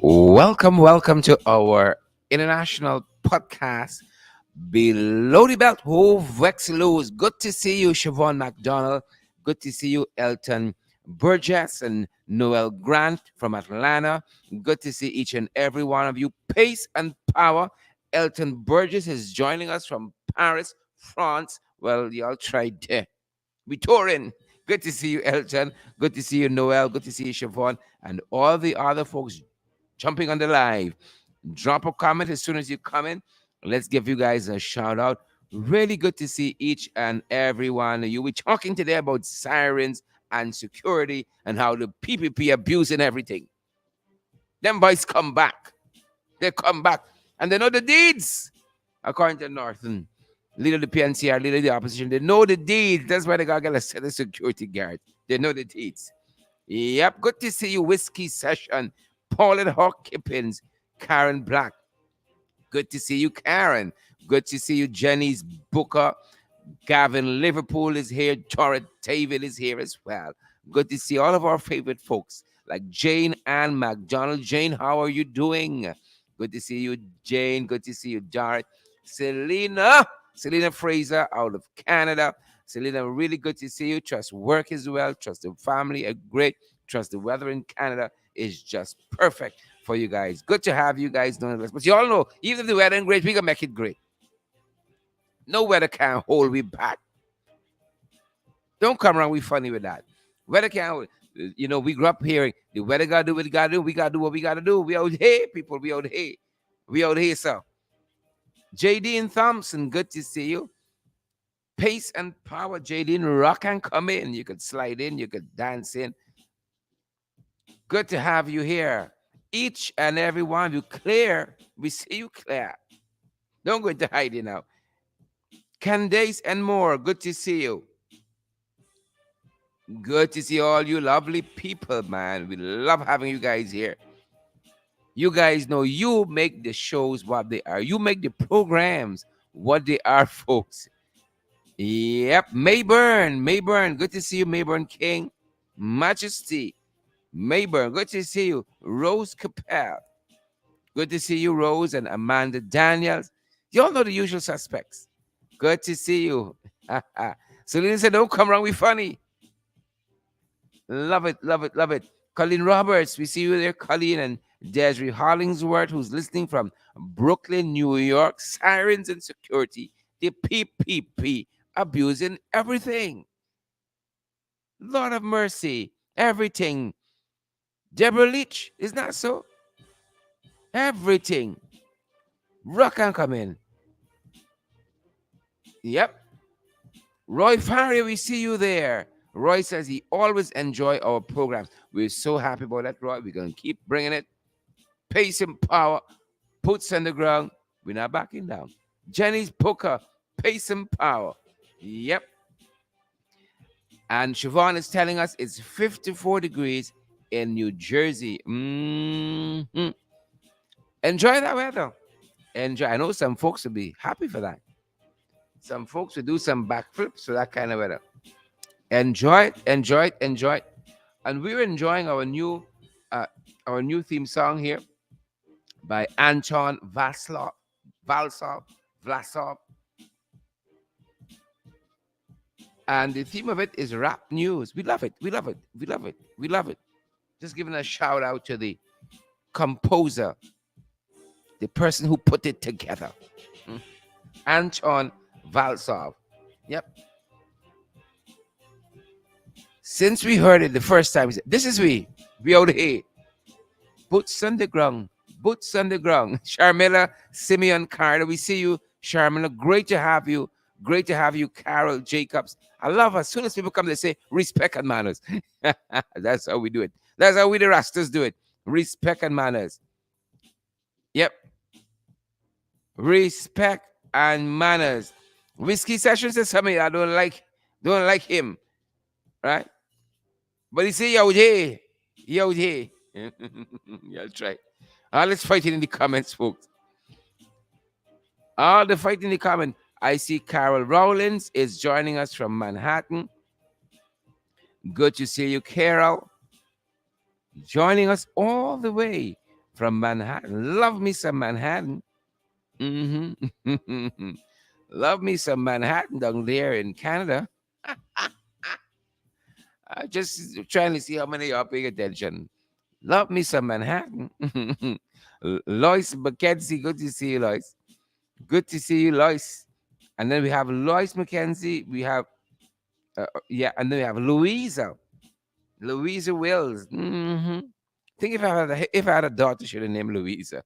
Welcome to our international podcast, Below the Belt. Who Vexelos. Good to see you, Siobhan McDonald. Good to see you, Elton Burgess and Noel Grant from Atlanta. Good to see each and every one of you. Pace and power. Elton Burgess is joining us from Paris, France. Well, y'all tried there. We touring. Good to see you, Elton. Good to see you, Noel. Good to see you, Siobhan, and all the other folks jumping on the live. Drop a comment as soon as you come in. Let's give you guys a shout out. Really good to see each and every one of you. We're talking today about sirens and security and how the PPP abusing everything. Them boys come back. They come back and they know the deeds. According to Norton, leader of the PNCR, leader of the opposition, they know the deeds. That's why they got to get a set of security guard. They know the deeds. Yep, good to see you, Whiskey Session, Paulette Hawk Kippins, Karen Black. Good to see you, Karen. Good to see you, Jenny's Booker. Gavin Liverpool is here. Torrid David is here as well. Good to see all of our favorite folks like Jane Ann McDonald. Jane, how are you doing? Good to see you, Jane. Good to see you, Jared. Selena Fraser out of Canada. Selena, really good to see you. Trust work as well. Trust the family are great. Trust the weather in Canada is just perfect for you guys. Good to have you guys doing this. But you all know, even if the weather ain't great, we can make it great. No weather can hold we back. Don't come around, we funny with that. Weather can't, we grew up hearing the weather gotta do what it gotta do. We gotta do what we gotta do. We out here, people. We out here. We out here, so. JD and Thompson, good to see you. Pace and power, JD and rock and come in. You could slide in, you could dance in. Good to have you here. Each and every one of you, Claire, we see you, Claire. Don't go into hiding now. Candace and more, good to see you. Good to see all you lovely people, man. We love having you guys here. You guys know you make the shows what they are. You make the programs what they are, folks. Yep, Mayburn, good to see you, Mayburn King. Majesty, Mayburn, good to see you. Rose Capel, good to see you, Rose and Amanda Daniels. You all know the usual suspects. Good to see you. Selena said, don't come around, we funny. Love it, love it, love it. Colleen Roberts, we see you there, Colleen, and Desiree Hollingsworth, who's listening from Brooklyn, New York. Sirens and security, the PPP, abusing everything. Lord of mercy, everything. Deborah Leach, is not so? Everything. Rock and come in. Yep. Roy Farrier, we see you there. Roy says he always enjoy our programs. We're so happy about that, Roy. We're going to keep bringing it. Pace and power, puts on the ground. We're not backing down. Jenny's Booker, pace and power. Yep. And Siobhan is telling us it's 54 degrees in New Jersey. Mm-hmm. Enjoy that weather. Enjoy. I know some folks will be happy for that. Some folks will do some backflips for that kind of weather. Enjoy it, enjoy it, enjoy it. And we're enjoying our new theme song here by Anton Vlasov. And the theme of it is rap news. We love it. We love it. We love it. We love it. Just giving a shout out to the composer, the person who put it together. Anton Valsov. Yep. Since we heard it the first time, this is we out here. Boots on the ground. Boots on the ground. Sharmila Simeon Carter, we see you. Sharmila, great to have you. Great to have you, Carol Jacobs. I love as soon as people come, they say respect and manners. That's how we do it. That's how we the Rastas do it. Respect and manners. Yep. Respect and manners. Whiskey Session says something I don't like him. Right? But he say, yo, yeah. Yo, yeah. Yeah, I'll try. Let's fight it in the comments, folks. All the fight in the comment. I see Carol Rowlands is joining us from Manhattan. Good to see you, Carol. joining us all the way from Manhattan. Love me some Manhattan. hmm Love me some Manhattan down there in Canada. I just trying to see how many are paying attention. Love me some Manhattan. Lois Mackenzie, good to see you, Lois. Good to see you, Lois. And then we have Lois Mackenzie. We have, yeah, and then we have Louisa. Louisa Wills. Think if I had a daughter, should have named Louisa.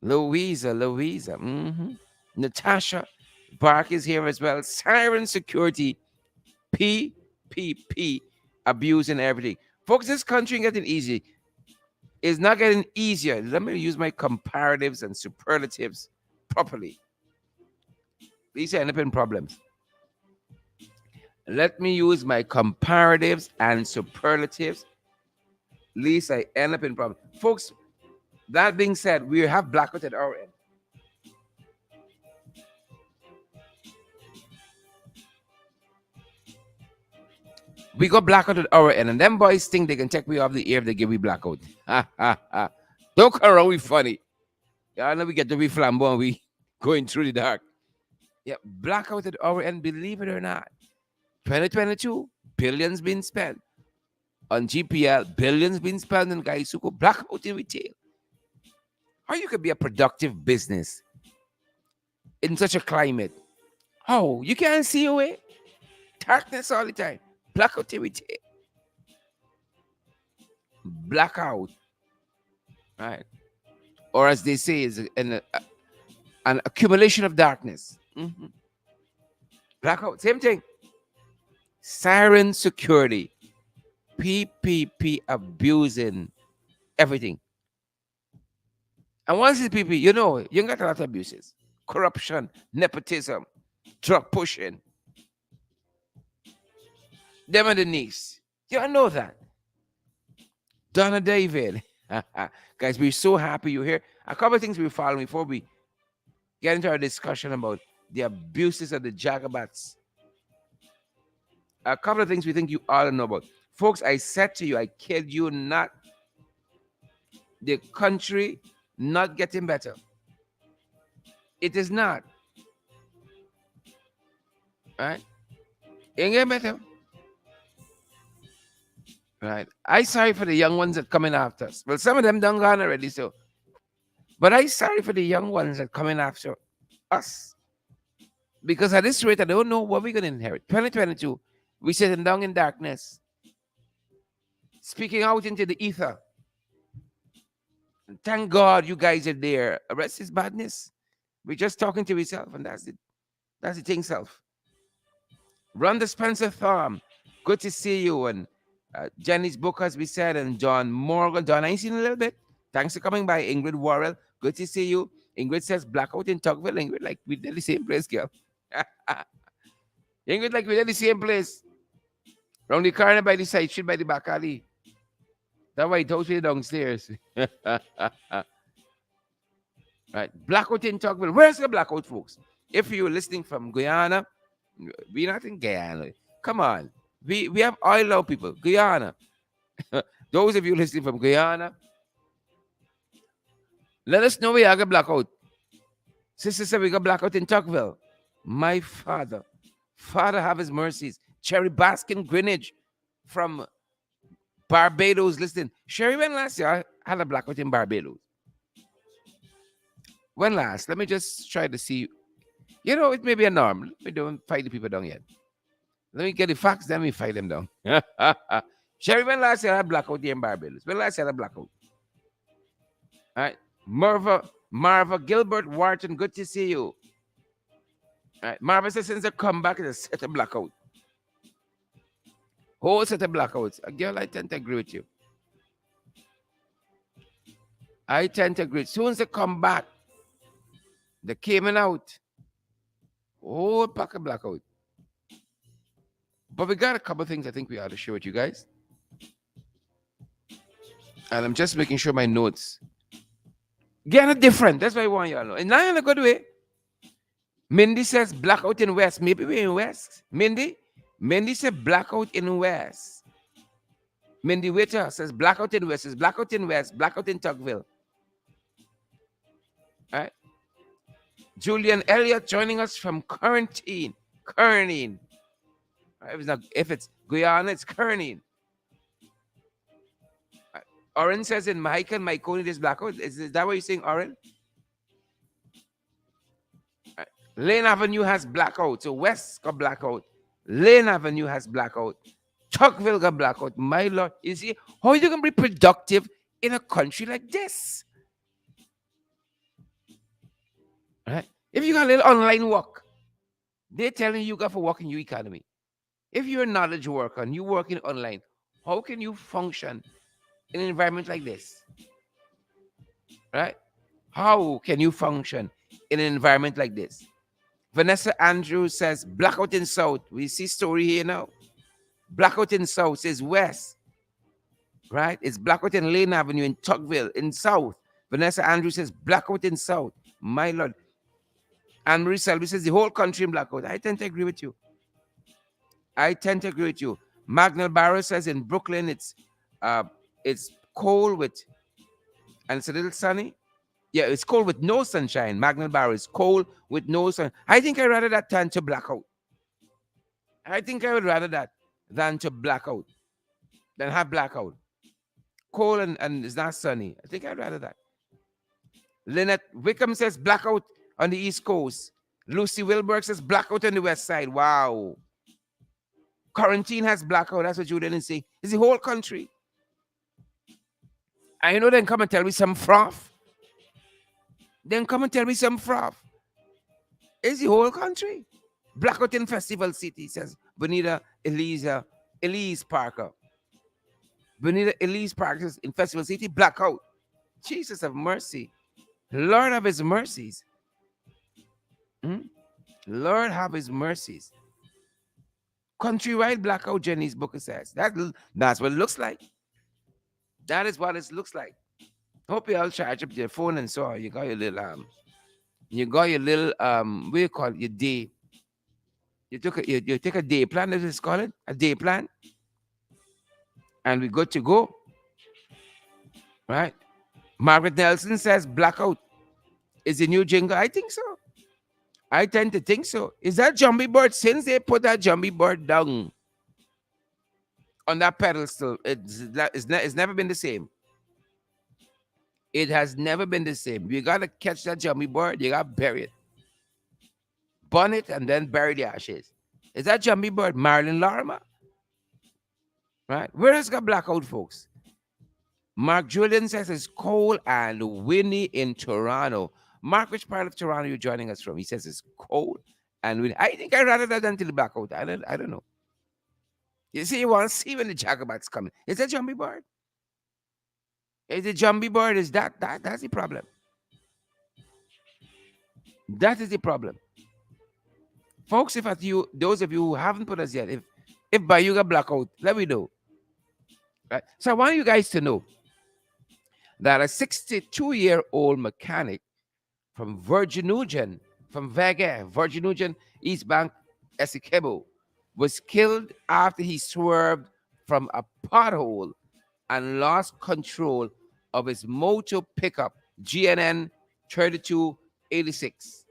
Louisa. Natasha Bark is here as well. Siren Security, PPP, abuse and everything. Folks, this country ain't getting easy. It's not getting easier. Let me use my comparatives and superlatives properly. These end up in problems. Let me use my comparatives and superlatives. Least I end up in problems. Folks, that being said, we have blackout at our end. We got blackout at our end, and them boys think they can take me off the air if they give me blackout. Don't come around, we funny. Yeah, I know we get to be flamboyant, we going through the dark. Yeah, blackout at our end, believe it or not. 2022, billions been spent on GPL, billions been spent on guys who go blackout in retail. How you could be a productive business in such a climate? How? You can't see your way. Darkness all the time. Blackout in retail. Blackout. Right. Or as they say, is an accumulation of darkness. Blackout. Same thing. Siren security. PPP abusing everything. And once it's PP, you know, you got a lot of abuses. Corruption, nepotism, drug pushing. Them and the niece. You know that. Donna David. Guys, we're so happy you're here. A couple of things we're following before we get into our discussion about the abuses of the Jagabats. A couple of things we think you ought to know about. Folks, I said to you, I kid you not, the country not getting better. It is not. Right? Ain't getting better. Right. I sorry for the young ones that coming after us. Well, some of them done gone already, so. But I sorry for the young ones that coming after us. Because at this rate, I don't know what we're going to inherit. 2022, we sitting down in darkness, speaking out into the ether. And thank God you guys are there. The rest is badness. We're just talking to ourselves, and that's it. That's the thing, self. Run the Spencer Farm. Good to see you. And Jenny's book, as we said, and John Morgan. John, I ain't seen a little bit. Thanks for coming by. Ingrid Worrell. Good to see you. Ingrid says blackout in Tugville. Ingrid, like we did the same place, girl. Ingrid, like we did the same place. Round the corner by the side, shit by the back alley. That way, totally downstairs. Right. Blackout in Tugville. Where's the blackout, folks? If you're listening from Guyana, we're not in Guyana. Come on. We have oil now, people. Guyana. Those of you listening from Guyana, let us know we got blackout. Sister said we got blackout in Tugville. My father. Father have his mercies. Cherry Baskin Greenwich from Barbados. Listen, Sherry, when last year I had a blackout in Barbados? When last? Let me just try to see. You know, it may be a norm. We don't fight the people down yet. Let me get the facts, then we fight them down. Sherry, when last year I had blackout here in Barbados? When last year I had a blackout? All right. Marva Gilbert Wharton, good to see you. All right. Marva says since the comeback is a set of blackout. Whole set of blackouts. Girl, I tend to agree with you. I tend to agree. Soon as they come back, they came out. Whole pack of blackout. But we got a couple of things I think we ought to share with you guys. And I'm just making sure my notes get it different. That's why I want y'all to know. And not in a good way. Mindy says blackout in West. Maybe we're in West. Mindy said blackout in West. Mindy Witter says blackout in West. Is blackout in West. Blackout in Tugville. All right. Julian Elliott joining us from Quarantine. Kerning. If it's Guyana, it's Kerning. Oren says in Michael, Myconi, there's blackout. Is that what you're saying, Oren? Lane Avenue has blackout. So West got blackout. Lane Avenue has blackout. Tugville got blackout. My Lord. You see, how are you going to be productive in a country like this? Right? If you got a little online work, they're telling you got for work in your economy. If you're a knowledge worker and you're working online, how can you function in an environment like this? Right? How can you function in an environment like this? Vanessa Andrews says, blackout in South. We see story here now. Blackout in South says West. Right? It's blackout in Lane Avenue in Tugville in South. Vanessa Andrews says, blackout in South. My Lord. Anne Marie Selby says, the whole country in blackout. I tend to agree with you. Magnell Barrow says in Brooklyn, it's cold with, and it's a little sunny. Yeah, it's cold with no sunshine. Magnell Barrow is cold with no sun. I think I'd rather that than to blackout. I think I would rather that than to blackout, than have blackout. Cold and it's not sunny. I think I'd rather that. Lynette Wickham says blackout on the East Coast. Lucy Wilberg says blackout on the West Side. Wow. Quarantine has blackout. That's what Julian is saying. It's the whole country. I know then come and tell me some froth. Then come and tell me some froth. It's the whole country. Blackout in Festival City, says Bonita Elise Parker. Bonita Elise Parker says in Festival City, blackout. Jesus of mercy. Lord have his mercies. Lord have his mercies. Countrywide blackout, Jenny's Booker says. That's what it looks like. That is what it looks like. Hope you all charge up your phone and so on. You got your little what do you call it? Your day. You take a day plan, as it's called it, a day plan. And we good to go. Right? Margaret Nelson says blackout is the new jingle. I think so. I tend to think so. Is that Jumbie Bird? Since they put that Jumbie Bird down on that pedestal, it's never been the same. It has never been the same. You got to catch that Jumbie Bird. You got to bury it. Burn it and then bury the ashes. Is that Jumbie Bird? Marilyn Larimer? Right? Where has got blackout, folks? Mark Julian says it's cold and windy in Toronto. Mark, which part of Toronto are you joining us from? He says it's cold and windy. I think I'd rather that than till the blackout. I don't know. You see, you want to see when the Jacobats coming. Is that Jumbie Bird? Is it Jumbie Bird? Is that's the problem. That is the problem. Folks, if those of you who haven't put us yet, if by you got blackout, let me know. Right? So I want you guys to know that a 62-year-old mechanic from Virginujan, from Vega, Virginujan, East Bank, Essequibo, was killed after he swerved from a pothole and lost control of his motor pickup, GNN 3286.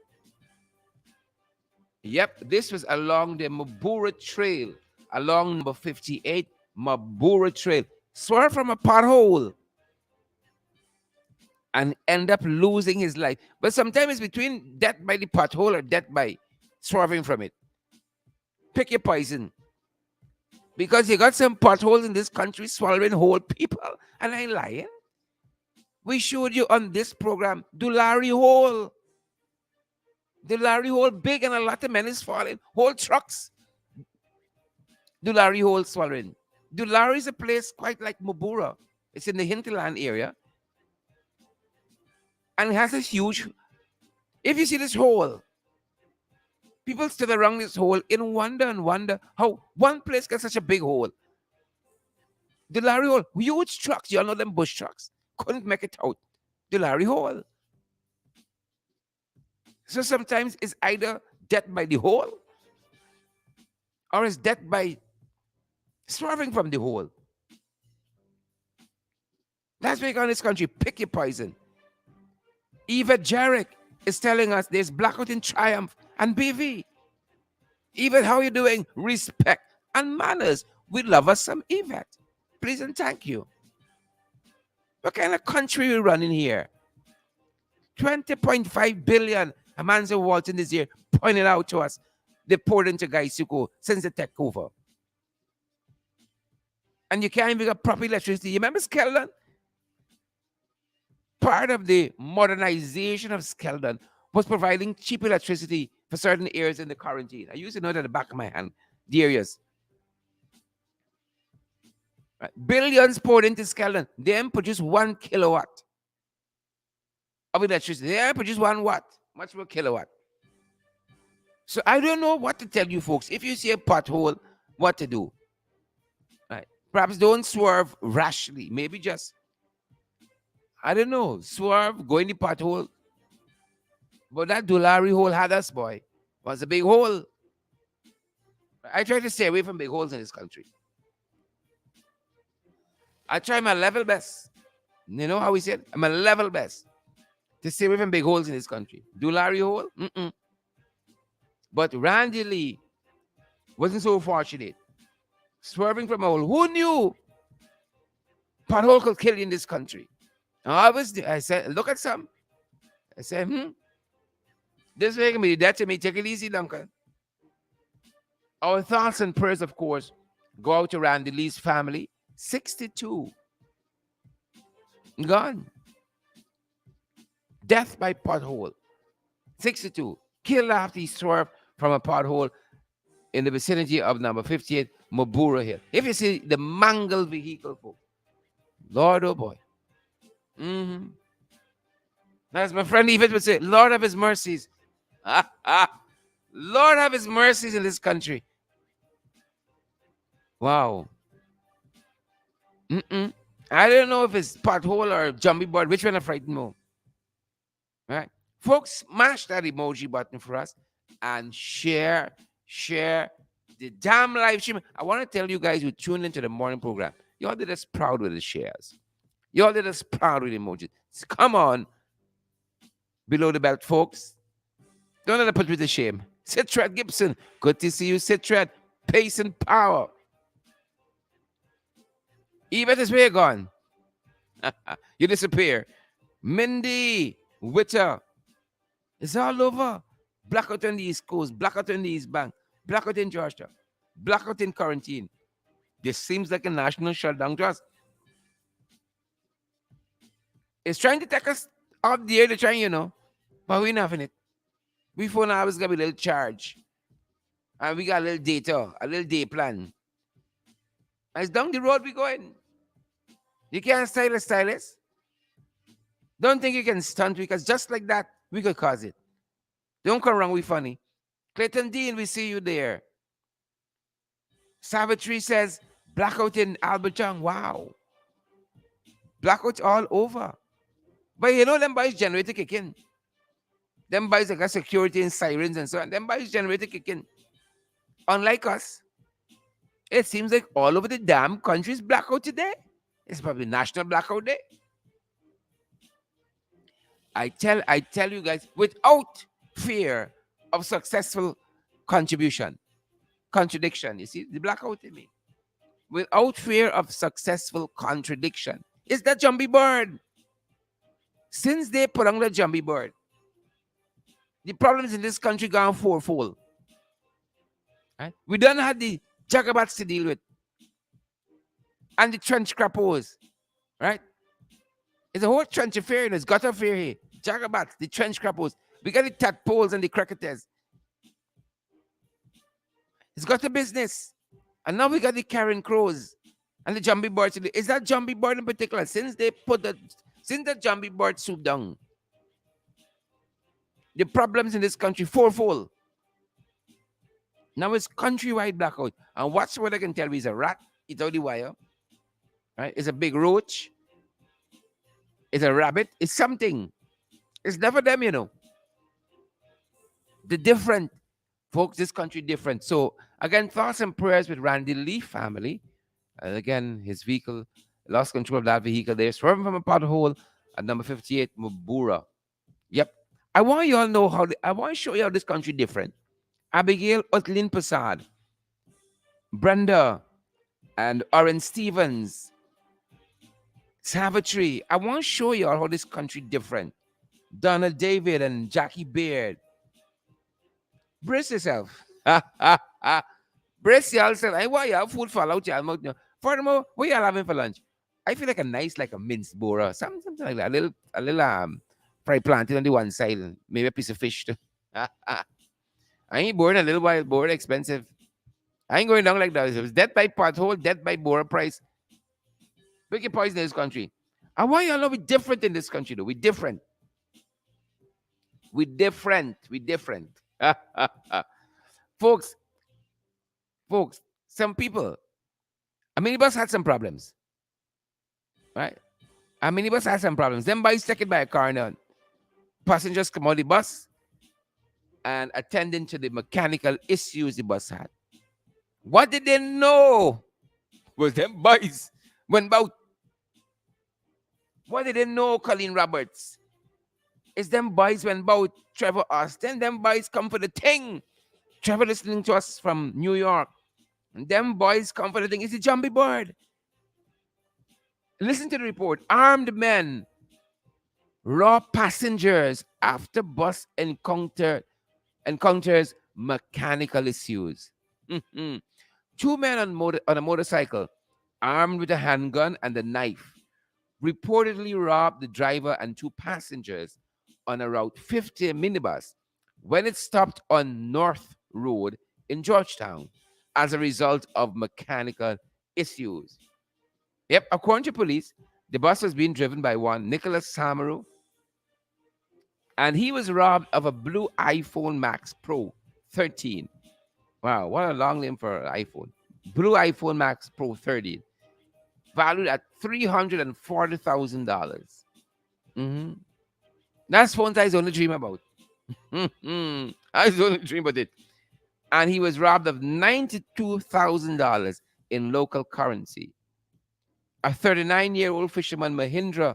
Yep, this was along the Mabura Trail, along number 58, Mabura Trail. Swerved from a pothole and end up losing his life. But sometimes it's between death by the pothole or death by swerving from it. Pick your poison. Because you got some potholes in this country swallowing whole people. And I ain't lying. We showed you on this program, Dulari Hole. Dulari Hole big and a lot of men is falling. Whole trucks. Dulari Hole swallowing. Dulari is a place quite like Mabura. It's in the hinterland area. And it has a huge, if you see this hole, people stood around this hole in wonder and wonder how one place got such a big hole. The Larry Hole, huge trucks, you all know them bush trucks, couldn't make it out. The Larry Hole. So sometimes it's either death by the hole or it's death by swerving from the hole. That's why in this country, pick your poison. Eva Jarek is telling us there's blackout in Triumph and BV. Even how you doing? Respect and manners. We love us some Yvette. Please and thank you. What kind of country we running here? 20.5 billion. Amanza Walton this year pointed out to us they poured into Gaisuko since the takeover. And you can't even get proper electricity. You remember Skeldon? Part of the modernization of Skeldon was providing cheap electricity for certain areas in the quarantine. I used to know that at the back of my hand, the areas. Right. Billions poured into Skeldon. Them produce 1 kilowatt of electricity. They produce 1 watt, much more kilowatt. So I don't know what to tell you folks. If you see a pothole, what to do. Right. Perhaps don't swerve rashly. Maybe just, I don't know, swerve, go in the pothole. But that Dulari hole had us, boy. Was a big hole. I try to stay away from big holes in this country. I try my level best. You know how we said? I'm a level best to stay away from big holes in this country. Dulari hole? Mm-mm. But Randy Lee wasn't so fortunate. Swerving from a hole. Who knew pothole could kill you in this country? I said, look at some. I said, this way can be that to me. Take it easy, Duncan. Our thoughts and prayers, of course, go out to Randy Lee's family. 62. Gone. Death by pothole. 62. Killed after he swerved from a pothole in the vicinity of number 58, Mabura Hill. If you see the mangled vehicle, folks, Lord, oh boy. As my friend Yvette would say, Lord have his mercies. Lord have his mercies in this country. Wow. I don't know if it's pothole or jumpy board. Which one I frightened more? All right. Folks, smash that emoji button for us and share the damn live stream. I want to tell you guys who tuned into the morning program, y'all did us proud with the shares. Y'all did us proud with emojis. So come on. Below the belt, folks. Don't let it put me to shame. Citrat Gibson. Good to see you, Citrat. Pace and power. Yvette is where gone. You disappear. Mindy Witter. It's all over. Blackout on the East Coast. Blackout on the East Bank. Blackout in Georgia. Blackout in quarantine. This seems like a national shutdown to us. It's trying to take us out the air to try, but we're not having it. We for now is going to be a little charge. And we got a little data, a little day plan. And it's down the road we going. You can't style us. Don't think you can stunt because just like that, we could cause it. Don't come wrong, we funny. Clayton Dean, we see you there. Savitri says, blackout in Alberton. Wow. Blackout all over. But them boys generator kick in. Them boys that got security and sirens and so on. Them boys generator kick in. Unlike us, it seems like all over the damn country is blackout today. It's probably National Blackout Day. I tell you guys, without fear of successful contradiction. You see, the blackout in me. Without fear of successful contradiction. It's that jumpy bird. Since they put on the jumpy bird, the problems in this country gone fourfold. Right? We don't have the jagabats to deal with. And the trench crappos. Right? It's a whole trench affair, and it's gutter affair here. Jagabats, the trench crappos. We got the tadpoles and the cricketers. It's got a business. And now we got the carrion crows and the jumpy birds. Is that jumpy bird in particular? Since the jumpy bird swoop down, the problems in this country fourfold. Now it's countrywide blackout. And what's what I can tell you is a rat, it's out the wire. Right? It's a big roach. It's a rabbit. It's something. It's never them, The different. Folks, this country different. So, again, thoughts and prayers with Randy Lee family. And again, his vehicle lost control of that vehicle there, swerving from a pothole at number 58 Mubura. Yep. I want you all know I want to show you how this country different. Abigail Otlin Prasad, Brenda, and Oren Stevens, Savitri. I want to show you all how this country different. Donald David and Jackie Beard. Brace yourself. Brace yourself. I want you have food fall out your mouth. Furthermore, what y'all having for lunch? I feel like a nice, like a minced bora, something like that. A little fried plantain on the one side, and maybe a piece of fish too. I ain't bored. A little while bored, expensive. I ain't going down like that. It was death by pothole, death by bora price. Pick your poison in this country. And why y'all know we different in this country though? We different. We different. We different. folks, folks, some people, a minibus had some problems, right? A minibus had some problems. Them boys taken by a car now. Passengers come out the bus and attending to the mechanical issues the bus had. What did they know? Was them boys went about. What did they know, Colleen Roberts? It's them boys went about Trevor Austin. Them boys come for the thing. Trevor listening to us from New York. And them boys come for the thing. It's a jumpy bird. Listen to the report. Armed men raw passengers after bus encounters mechanical issues. Two men on a motorcycle, armed with a handgun and a knife, reportedly robbed the driver and two passengers on a Route 50 minibus when it stopped on North Road in Georgetown as a result of mechanical issues. Yep, according to police, the bus was being driven by one Nicholas Samaru, and he was robbed of a blue iPhone Max Pro 13. Wow, what a long name for an iPhone. Blue iPhone Max Pro 13, valued at $340,000. Mm-hmm. That's phones I only dream about. I only dream about it. And he was robbed of $92,000 in local currency. A 39-year-old fisherman, Mahindra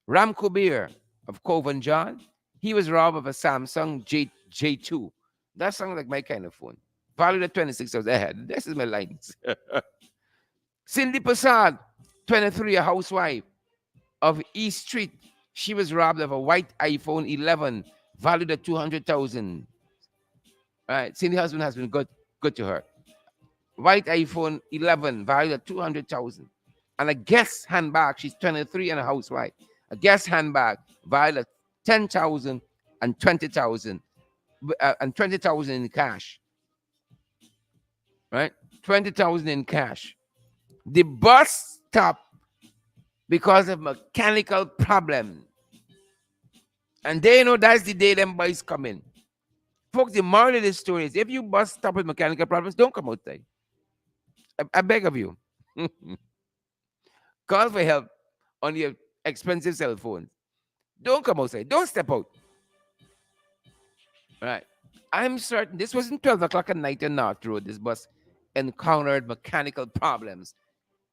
Ramkubir of Kovan John, he was robbed of a Samsung J2. That sounds like my kind of phone. Valued at 26,000. Ahead. This is my lines. Cindy Prasad, 23, a housewife of East Street. She was robbed of a white iPhone 11, valued at 200,000. All right. Cindy's husband has been good to her. White iPhone 11, valued at 200,000. And a Guess handbag. She's 23 and a housewife. A Guess handbag, valued at 10,000 and 20,000. And 20,000 in cash. Right? 20,000 in cash. The bus stopped because of mechanical problem. And they know that's the day them boys come in. Folks, the moral of the story is if you bus stop with mechanical problems, don't come outside. I beg of you. Call for help on your expensive cell phones. Don't come outside. Don't step out. Right. I'm certain this wasn't 12 o'clock at night on North Road. This bus encountered mechanical problems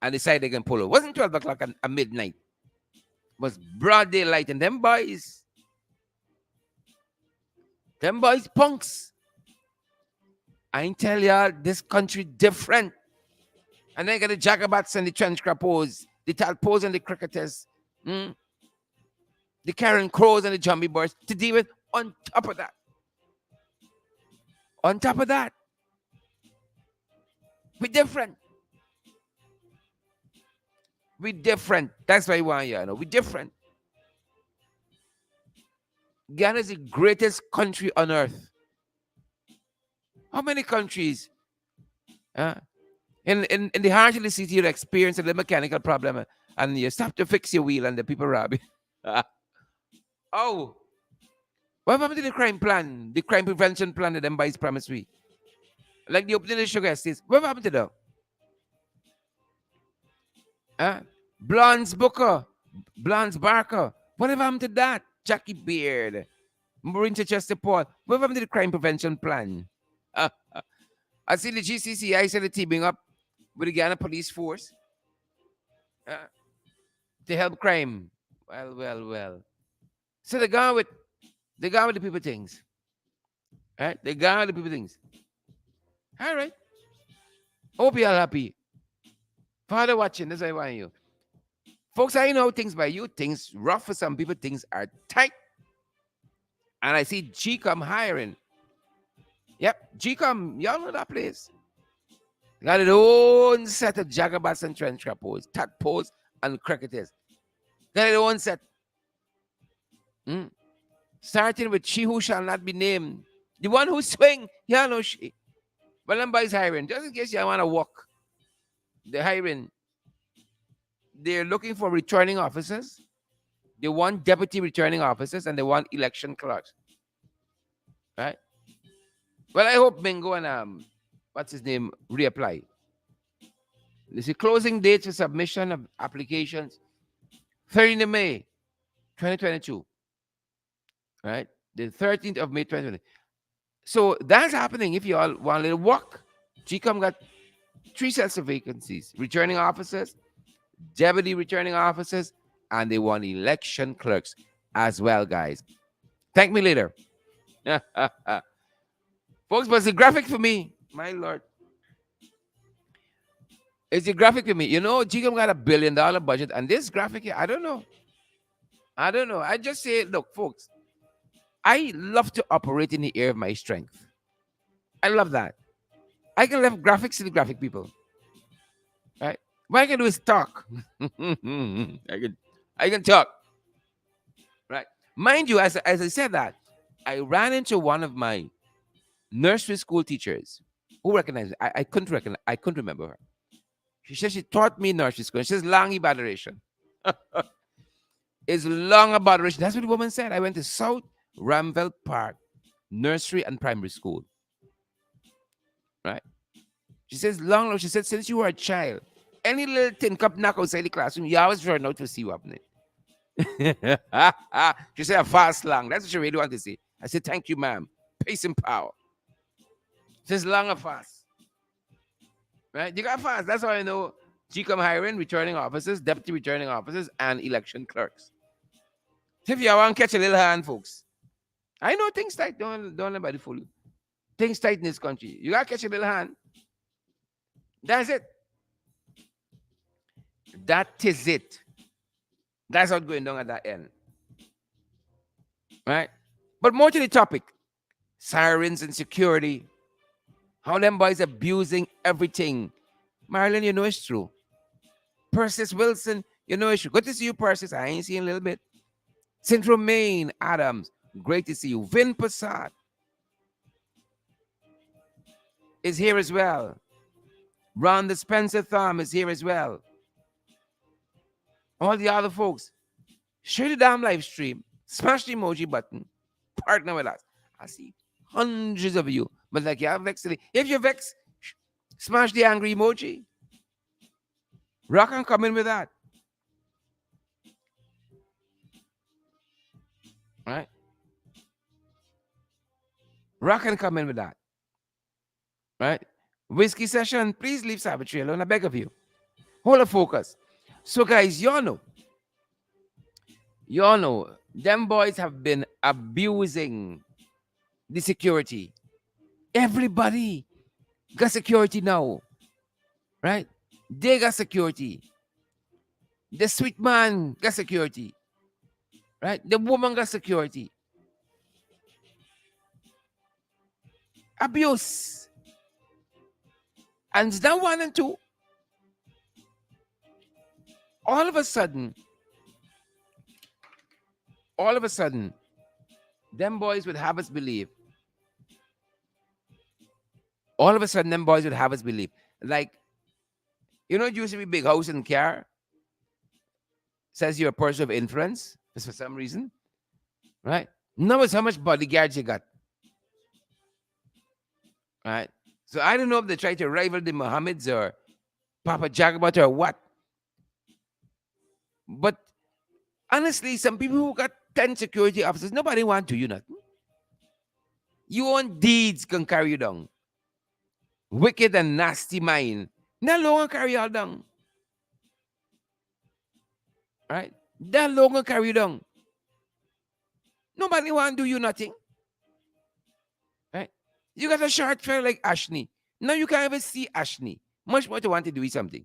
and decided they can pull over. It wasn't 12 o'clock at midnight. It was broad daylight. And them boys punks. I ain't tell y'all, this country different. And then you got the Jagabats and the trench crapos, the Talpos and the cricketers, the Karen Crows and the Jumbie Birds to deal with on top of that. On top of that, we different. We different. That's why I want you to know. We different. Ghana is the greatest country on earth. How many countries? In the heart of the city, you experience a little mechanical problem and you stop to fix your wheel and the people rob you. Oh, what happened to the crime plan? The crime prevention plan that them boys promised we? Like the opening of the sugar estates. What happened to that? Blondes Booker, Blondes Barker. What happened to that? Jackie Beard, Maureen Chester Paul. What happened to the crime prevention plan? I see the GCC, I see the teaming up with the Ghana police force uh, to help crime. Well, well, well. So the guy with the people things, right? The guy with the people things. All right. Hope you're happy. Father watching. That's why I want you, folks. I know things by you. Things rough for some people. Things are tight. And I see GCOM hiring. Yep, GCOM. Y'all know that place. Got its own set of jagabats and trench poles, tadpoles and cricketers. Got its own set. Mm. Starting with she who shall not be named. The one who swing, yeah, no she. But is hiring. Just in case you want to walk, they're hiring. They're looking for returning officers. They want deputy returning officers and they want election clerks. Right? Well, I hope Mingo and what's his name reapply. This is closing date for submission of applications 30th of May 2022. Right? The 13th of May 2020. So that's happening if you all want a little walk. GCOM got 3 sets of vacancies. Returning officers, deputy returning officers, and they want election clerks as well, guys. Thank me later. Folks, but it's a graphic for me. My lord. It's a graphic for me. You know, GCOM got $1 billion budget, and this graphic here, I don't know. I don't know. I just say, look, folks, I love to operate in the area of my strength. I love that. I can leave graphics to the graphic people. Right? What I can do is talk. I can talk. Right? Mind you, as I said that, I ran into one of my nursery school teachers who recognized me. I couldn't remember her. She said she taught me nursery school. She says long adoration. It's long adoration. That's what the woman said. I went to South Ramville Park Nursery and Primary School. Right? She says long. She said since you were a child, any little tin cup knock outside the classroom, you always run out to see what happening. She said a fast long. That's what she really wanted to say. I said, thank you, ma'am. Pace and power. Just long and fast. Right? You got fast. That's how I know GCOM hiring, returning officers, deputy returning officers, and election clerks. If you want to catch a little hand, folks. I know things tight. Don't let anybody fool you. Things tight in this country. You got to catch a little hand. That's it. That is it. That's what's going down at that end. Right? But more to the topic. Sirens and security. How them boys abusing everything. Marilyn, you know it's true. Persis Wilson, you know it's true. Good to see you, Persis. I ain't seen a little bit. Central Maine, Adams. Great to see you. Vin Passat is here as well. Ron the Spencer Thumb is here as well. All the other folks. Share the damn live stream. Smash the emoji button. Partner with us. I see hundreds of you. But like you have vexed today. If you're vexed, smash the angry emoji. Rock and come in with that. Right? Rock and come in with that. Right? Whiskey session, please leave Savage alone. I beg of you. Hold a focus. So, guys, y'all know, them boys have been abusing the security. Everybody got security now. Right? They got security. The sweet man got security. Right? The woman got security. Abuse. And it's not one and two. All of a sudden, them boys would have us believe. All of a sudden, them boys would have us believe. Like, you know, it used to be big house and car. Says you're a person of influence, just for some reason. Right? Now it's how much bodyguards you got. Right? So I don't know if they try to rival the Mohammeds or Papa Jagabat or what. But honestly, some people who got 10 security officers, nobody want to you nothing. Your own deeds can carry you down. Wicked and nasty mind. No longer carry you all down. Right? That long gonna carry you down. Nobody want to do you nothing. Right? You got a short fella like Ashley. Now you can't even see Ashley. Much more to want to do something.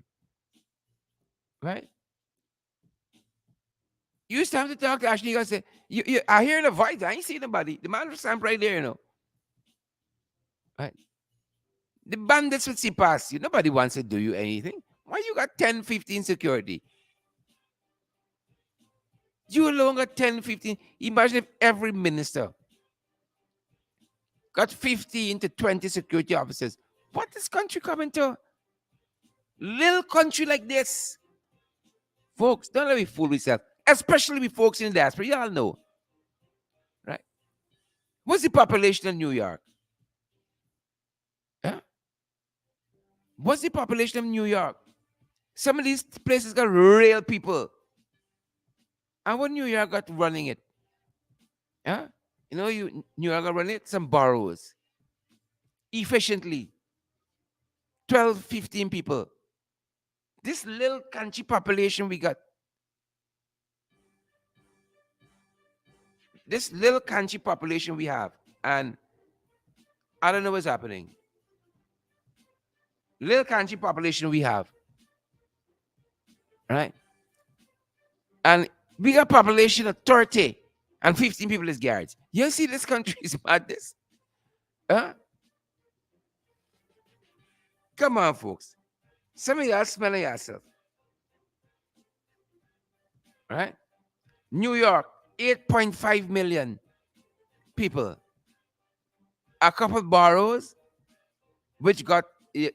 Right? You used to have to talk to Ashley. You gotta say, I hear the voice. I ain't see nobody. The man was stand right there, Right? The bandits would see past you. Nobody wants to do you anything. Why you got 10, 15 security? You alone got 10, 15. Imagine if every minister got 15 to 20 security officers. What this country coming to? Little country like this. Folks, don't let me fool yourself. Especially with folks in the diaspora. Y'all know. Right? What's the population of New York? Huh? What's the population of New York? Some of these places got real people. And what New York got running it? Huh? New York got running it? Some borrowers. Efficiently. 12, 15 people. This little country population we got. This little country population we have. And I don't know what's happening. Little country population we have. Right? And we got population of 30 and 15 people as guards. You see this country is madness? Huh? Come on, folks. Some of y'all smelling yourself. Right? New York, 8.5 million people. A couple boroughs, which got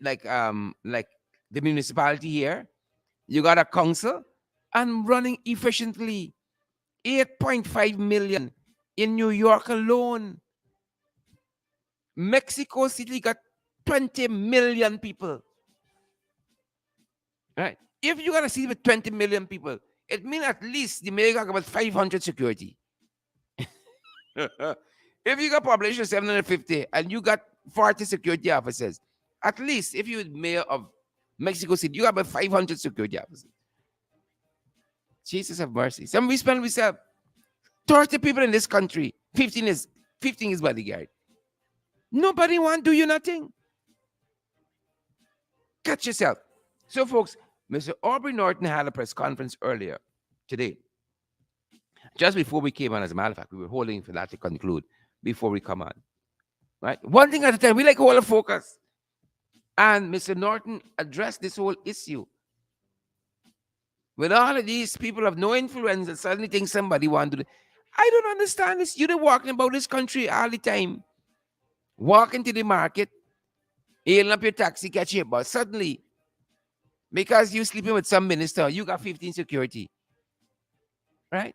like the municipality here. You got a council and running efficiently. 8.5 million in New York alone. Mexico City got 20 million people. Right? If you got a city with 20 million people, it means at least the mayor got about 500 security. If you got population of 750 and you got 40 security officers, at least if you're mayor of Mexico City, you got about 500 security officers. Jesus have mercy. Some we spend we sell 30 people in this country. 15 is bodyguard. Nobody want to do you nothing. Catch yourself. So, folks, Mr. Aubrey Norton had a press conference earlier today. Just before we came on, as a matter of fact, we were holding for that to conclude before we come on. Right? One thing at a time. We like to hold a focus. And Mr. Norton addressed this whole issue. With all of these people of no influence and suddenly think somebody want to do. I don't understand this. You're walking about this country all the time. Walking to the market, hailing up your taxi, catch your bus. Suddenly, because you sleeping with some minister, you got 15 security. Right?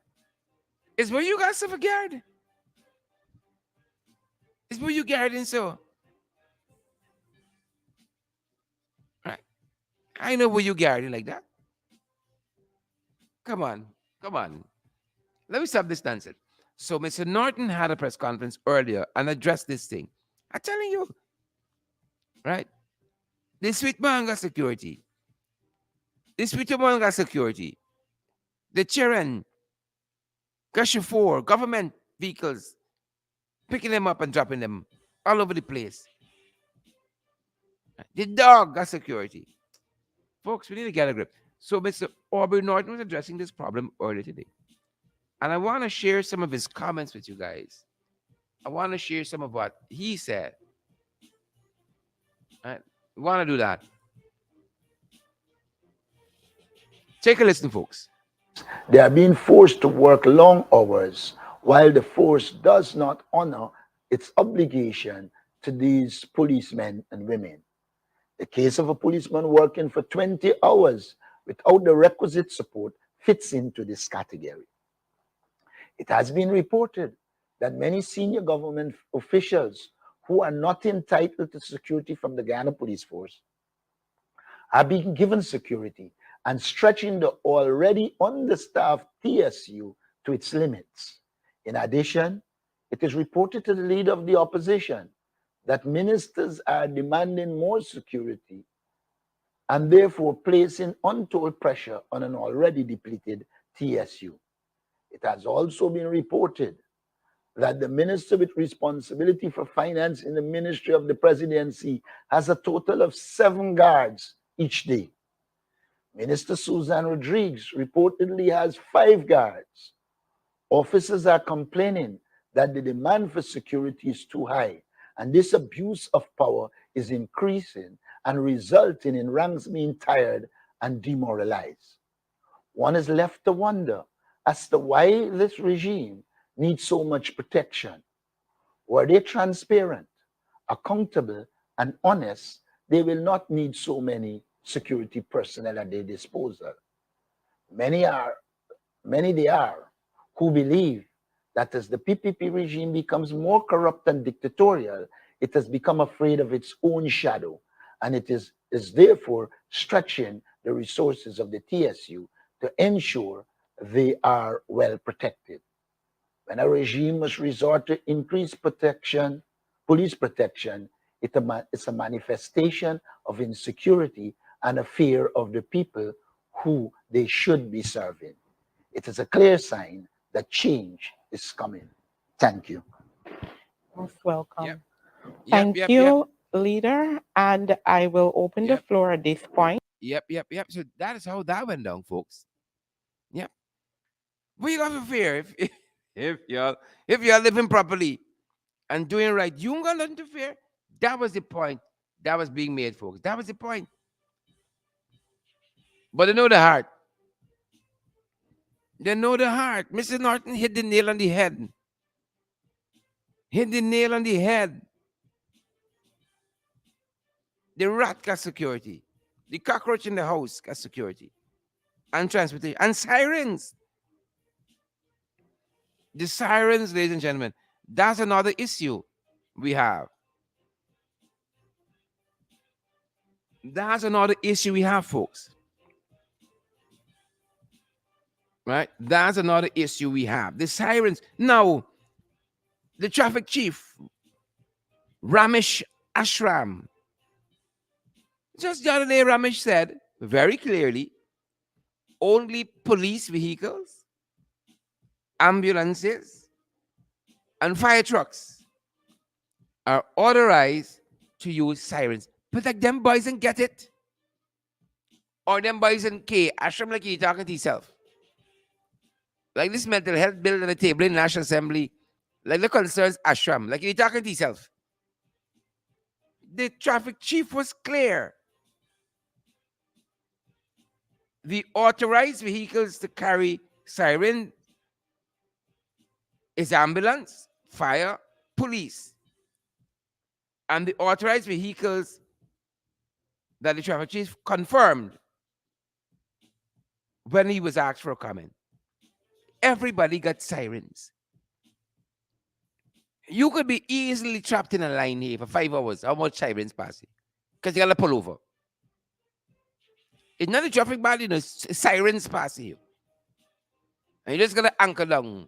It's where you got stuff guard. It's where you guarding so. Right? I know where you guarding like that. Come on. Come on. Let me stop this nonsense. So Mr. Norton had a press conference earlier and addressed this thing. I'm telling you, right? The sweet man got security. The sweet man got security. The children got chauffeur, government vehicles, picking them up and dropping them all over the place. The dog got security. Folks, we need to get a grip. So Mr. Aubrey Norton was addressing this problem earlier today. And I want to share some of his comments with you guys. I want to share some of what he said. Right? We want to do that. Take a listen, folks. They are being forced to work long hours while the force does not honor its obligation to these policemen and women. The case of a policeman working for 20 hours without the requisite support fits into this category. It has been reported that many senior government officials who are not entitled to security from the Ghana Police Force are being given security and stretching the already understaffed TSU to its limits. In addition, it is reported to the leader of the opposition that ministers are demanding more security and therefore placing untold pressure on an already depleted TSU. It has also been reported that the minister with responsibility for finance in the Ministry of the Presidency has a total of 7 guards each day. Minister Susan Rodriguez reportedly has 5 guards. Officers are complaining that the demand for security is too high, and this abuse of power is increasing and resulting in ranks being tired and demoralized. One is left to wonder as to why this regime needs so much protection. Were they transparent, accountable, and honest, they will not need so many security personnel at their disposal. Many are, many they are, who believe that as the PPP regime becomes more corrupt and dictatorial, it has become afraid of its own shadow, and is therefore stretching the resources of the TSU to ensure they are well protected. When a regime must resort to increased protection, police protection, it's a manifestation of insecurity and a fear of the people who they should be serving. It is a clear sign that change is coming. Thank you. Most Yep. welcome. Yep. Thank Yep. Yep. you, leader. And I will open the Yep. floor at this point. Yep. Yep. Yep. So that is how that went down, folks. Yep. What you got for fear if y'all living properly and doing right, you ain't got nothing to fear. That was the point that was being made, folks. That was the point. But they know the heart. They know the heart. Mr. Norton hit the nail on the head. Hit the nail on the head. The rat got security. The cockroach in the house got security. And transportation. And sirens. The sirens, ladies and gentlemen. That's another issue we have. That's another issue we have, folks. Right? That's another issue we have. The sirens. Now, the traffic chief, Ramesh Ashram. Just the other day, Ramesh said very clearly only police vehicles, ambulances, and fire trucks are authorized to use sirens. But like them boys and get it. Or them boys and K, Ashram like you talking to yourself. Like this mental health bill on the table in National Assembly. Like the concerns Ashram. Like you talking to yourself. The traffic chief was clear. The authorized vehicles to carry siren is ambulance, fire, police. And the authorized vehicles that the traffic chief confirmed when he was asked for a comment. Everybody got sirens. You could be easily trapped in a line here for 5 hours. How much sirens passing? Because you gotta pull over. It's not a traffic bad, sirens passing you. And you just gotta anchor down.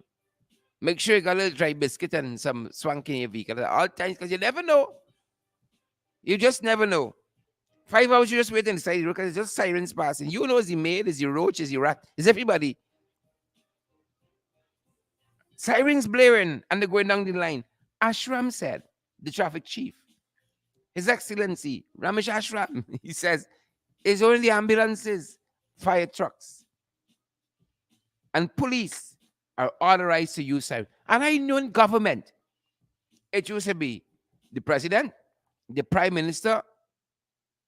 Make sure you got a little dry biscuit and some swank in your vehicle at all times, because you never know. You just never know. 5 hours you just wait inside the road because it's just sirens passing. You know, is the maid, is the roach, is the rat, is everybody. Sirens blaring and they're going down the line. Ashram said, the traffic chief, His Excellency Ramesh Ashram, he says, it's only ambulances, fire trucks, and police are authorized to use sirens. And I know in government, it used to be the president, the prime minister,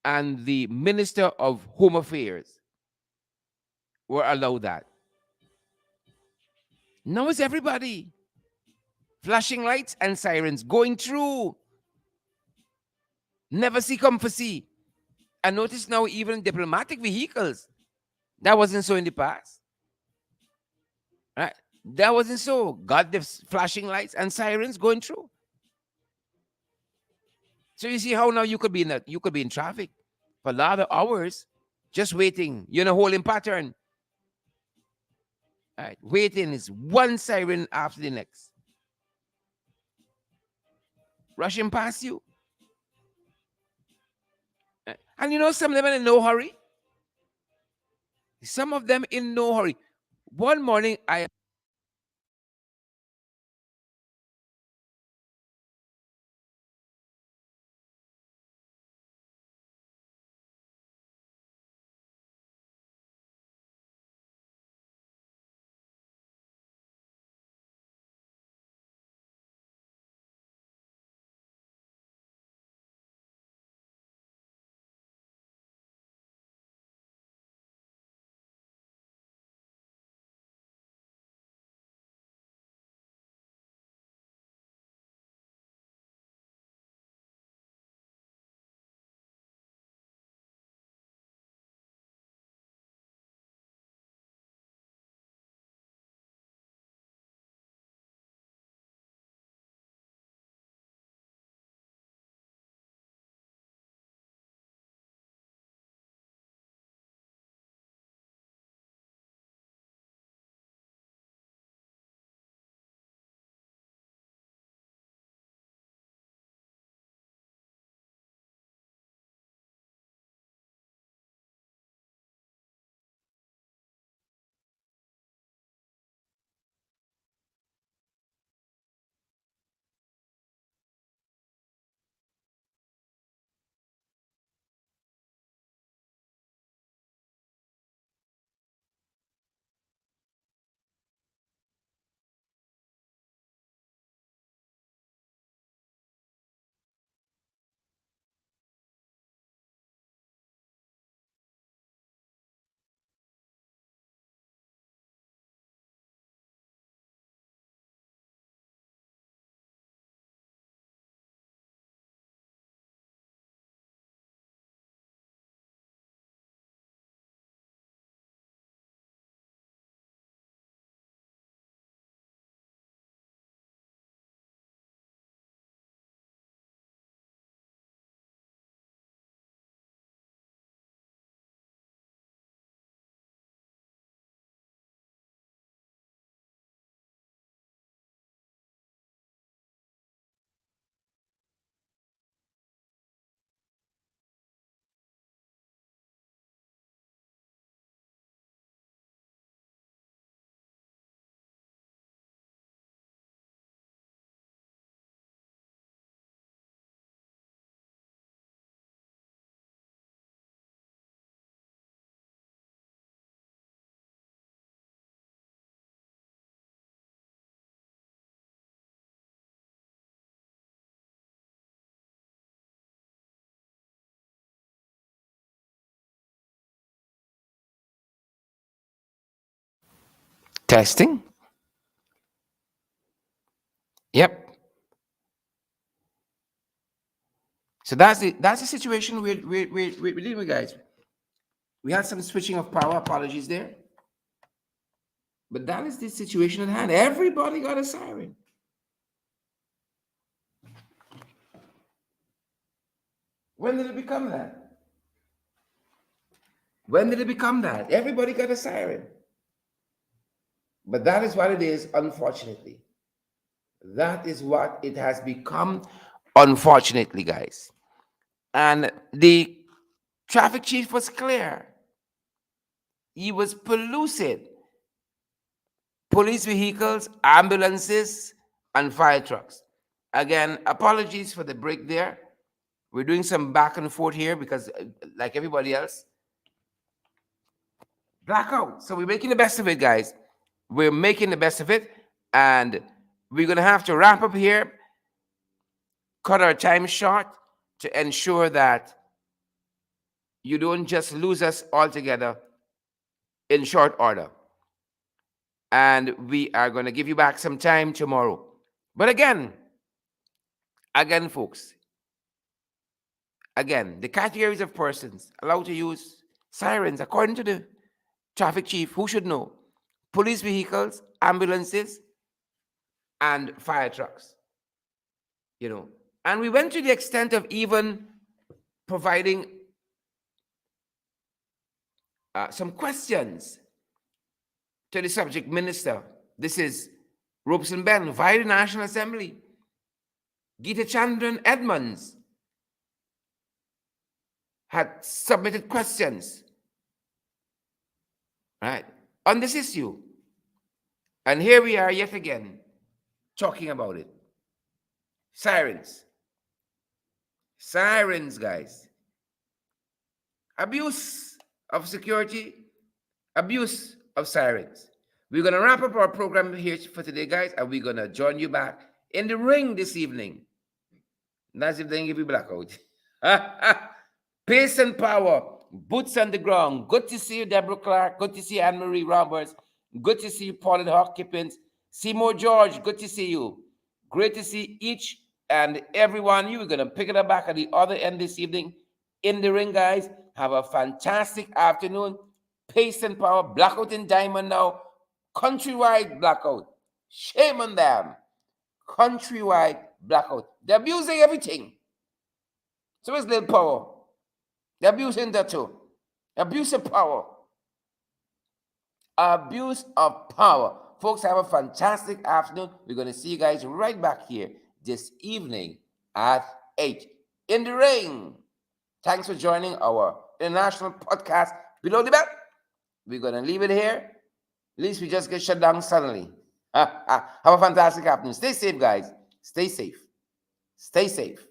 and the minister of home affairs were allowed that. Now it's everybody. Flashing lights and sirens going through. Never see come for see. And notice now even diplomatic vehicles. That wasn't so in the past. Right? That wasn't so. Got the flashing lights and sirens going through. So you see how now you could be in traffic for a lot of hours just waiting. You're in a holding pattern. Right? Waiting is one siren after the next. Rushing past you. Right? And some of them in no hurry. Some of them in no hurry. One morning, I testing. Yep. So that's the situation we're dealing with, guys. We had some switching of power. Apologies there, but that is the situation at hand. Everybody got a siren. When did it become that? When did it become that? Everybody got a siren. But that is what it is, unfortunately. That is what it has become, unfortunately, guys. And the traffic chief was clear. He was pellucid. Police vehicles, ambulances, and fire trucks. Again, apologies for the break there. We're doing some back and forth here because, like everybody else, blackout. So we're making the best of it, guys. We're making the best of it. And we're going to have to wrap up here, cut our time short to ensure that you don't just lose us altogether in short order. And we are going to give you back some time tomorrow. But again, folks, again, the categories of persons allowed to use sirens, according to the traffic chief, who should know? Police vehicles, ambulances, and fire trucks. You know, and we went to the extent of even providing some questions to the subject minister. This is Robeson Ben via the National Assembly. Gita Chandran Edmonds had submitted questions, right, on this issue. And here we are yet again talking about it. Sirens. Sirens, guys. Abuse of security, abuse of sirens. We're going to wrap up our program here for today, guys, and we're going to join you back in the ring this evening. That's if they give you blackout. Pace and power, boots on the ground. Good to see you, Deborah Clark. Good to see Anne Marie Roberts. Good to see you, Pauline Hawkins. Seymour George, good to see you. Great to see each and every one of you. We're going to pick it up back at the other end this evening in the ring, guys. Have a fantastic afternoon. Pace and power, blackout in Diamond now. Countrywide blackout. Shame on them. Countrywide blackout. They're abusing everything. So it's little power. They're abusing that too. Abuse of power. Abuse of power. Folks, have a fantastic afternoon. We're going to see you guys right back here this evening at 8 in the ring. Thanks for joining our international podcast, Below the Belt. We're going to leave it here. At least we just get shut down suddenly. Have a fantastic afternoon. Stay safe, guys. Stay safe. Stay safe.